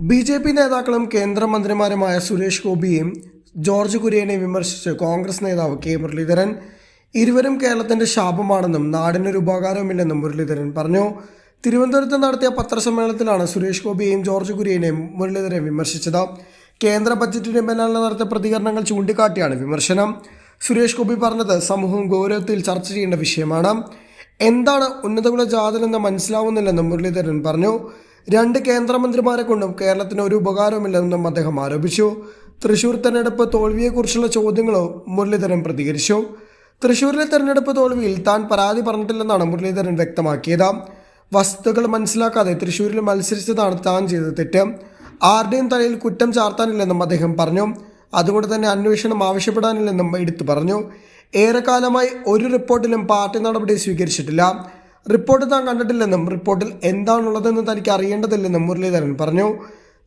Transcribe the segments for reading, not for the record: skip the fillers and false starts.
BJP. നേതാക്കളും കേന്ദ്രമന്ത്രിമാരുമായ Suresh ഗോപിയെയും George കുര്യനെയും വിമർശിച്ച് കോൺഗ്രസ് നേതാവ് കെ മുരളീധരൻ. ഇരുവരും കേരളത്തിന്റെ ശാപമാണെന്നും നാടിനൊരു ഉപകാരവുമില്ലെന്നും മുരളീധരൻ പറഞ്ഞു. തിരുവനന്തപുരത്ത് നടത്തിയ പത്രസമ്മേളനത്തിലാണ് സുരേഷ് ഗോപിയെയും ജോർജ് കുര്യനെയും മുരളീധരൻ വിമർശിച്ചത്. കേന്ദ്ര ബജറ്റിന് പിന്നാലെ നടത്തിയ പ്രതികരണങ്ങൾ ചൂണ്ടിക്കാട്ടിയാണ് വിമർശനം. സുരേഷ് ഗോപി പറഞ്ഞത് സമൂഹം ഗൗരവത്തിൽ ചർച്ച ചെയ്യേണ്ട വിഷയമാണ്. എന്താണ് ഉന്നതകുല ജാതലെന്ന് മനസ്സിലാവുന്നില്ലെന്നും മുരളീധരൻ പറഞ്ഞു. രണ്ട് കേന്ദ്രമന്ത്രിമാരെ കൊണ്ടും കേരളത്തിന് ഒരു ഉപകാരവുമില്ലെന്നും അദ്ദേഹം ആരോപിച്ചു. തൃശൂർ തെരഞ്ഞെടുപ്പ് തോൽവിയെക്കുറിച്ചുള്ള ചോദ്യങ്ങളോ മുരളീധരൻ പ്രതികരിച്ചു. തൃശൂരിലെ തെരഞ്ഞെടുപ്പ് തോൽവിയിൽ താൻ പരാതി പറഞ്ഞിട്ടില്ലെന്നാണ് മുരളീധരൻ വ്യക്തമാക്കിയത്. വസ്തുതകൾ മനസ്സിലാക്കാതെ തൃശൂരിൽ മത്സരിച്ചതാണ് താൻ ചെയ്ത തെറ്റ്. ആരുടെയും തലയിൽ കുറ്റം ചാർത്താനില്ലെന്നും അദ്ദേഹം പറഞ്ഞു. അതുകൊണ്ട് തന്നെ അന്വേഷണം ആവശ്യപ്പെടാനില്ലെന്നും എടുത്തു പറഞ്ഞു. ഏറെക്കാലമായി ഒരു റിപ്പോർട്ടിലും പാർട്ടി നടപടി സ്വീകരിച്ചിട്ടില്ല. റിപ്പോർട്ട് താൻ കണ്ടിട്ടില്ലെന്നും റിപ്പോർട്ടിൽ എന്താണുള്ളതെന്ന് തനിക്ക് അറിയേണ്ടതില്ലെന്നും മുരളീധരൻ പറഞ്ഞു.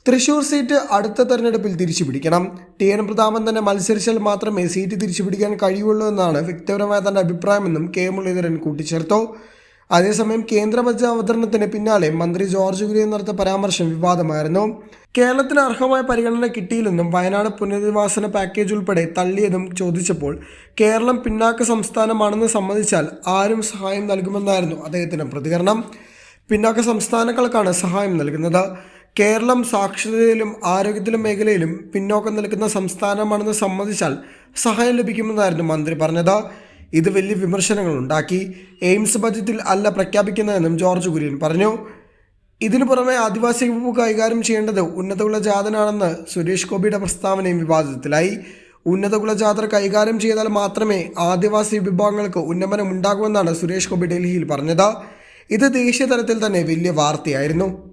തൃശൂർ സീറ്റ് അടുത്ത തെരഞ്ഞെടുപ്പിൽ തിരിച്ചുപിടിക്കണം. ടി.എൻ. പ്രതാപൻ തന്നെ മത്സരിച്ചാൽ മാത്രമേ സീറ്റ് തിരിച്ചുപിടിക്കാൻ കഴിയുള്ളൂ എന്നാണ് വ്യക്തിപരമായ തന്റെ അഭിപ്രായമെന്നും കെ മുരളീധരൻ കൂട്ടിച്ചേർത്തു. അതേസമയം കേന്ദ്ര ബജറ്റ് അവതരണത്തിന് പിന്നാലെ മന്ത്രി ജോർജ് കുര്യൻ നടത്തിയ പരാമർശം വിവാദമായിരുന്നു. കേരളത്തിന് അർഹമായ പരിഗണന കിട്ടിയില്ലെന്നും വയനാട് പുനരധിവാസന പാക്കേജ് ഉൾപ്പെടെ തള്ളിയതും ചോദിച്ചപ്പോൾ കേരളം പിന്നാക്ക സംസ്ഥാനമാണെന്ന് സമ്മതിച്ചാൽ ആരും സഹായം നൽകുമെന്നായിരുന്നു അദ്ദേഹത്തിന്റെ പ്രതികരണം. പിന്നാക്ക സംസ്ഥാനങ്ങൾക്കാണ് സഹായം നൽകുന്നത്. കേരളം സാക്ഷരതയിലും ആരോഗ്യത്തിലും മേഖലയിലും പിന്നോക്കം നിൽക്കുന്ന സംസ്ഥാനമാണെന്ന് സമ്മതിച്ചാൽ സഹായം ലഭിക്കുമെന്നായിരുന്നു മന്ത്രി പറഞ്ഞത്. ഇത് വലിയ വിമർശനങ്ങൾ ഉണ്ടാക്കി. എയിംസ് ബജറ്റിൽ അല്ല പ്രഖ്യാപിക്കുന്നതെന്നും ജോർജ് കുര്യൻ പറഞ്ഞു. ഇതിനു പുറമെ ആദിവാസി വകുപ്പ് കൈകാര്യം ചെയ്യേണ്ടത് ഉന്നതകുല ജാതനാണെന്ന് സുരേഷ് ഗോപിയുടെ പ്രസ്താവനയും വിവാദത്തിലായി. ഉന്നതകുല ജാത കൈകാര്യം ചെയ്താൽ മാത്രമേ ആദിവാസി വിഭാഗങ്ങൾക്ക് ഉന്നമനം ഉണ്ടാകുമെന്നാണ് സുരേഷ് ഗോപി ഡൽഹിയിൽ പറഞ്ഞത്. ഇത് ദേശീയ തലത്തിൽ തന്നെ വലിയ വാർത്തയായിരുന്നു.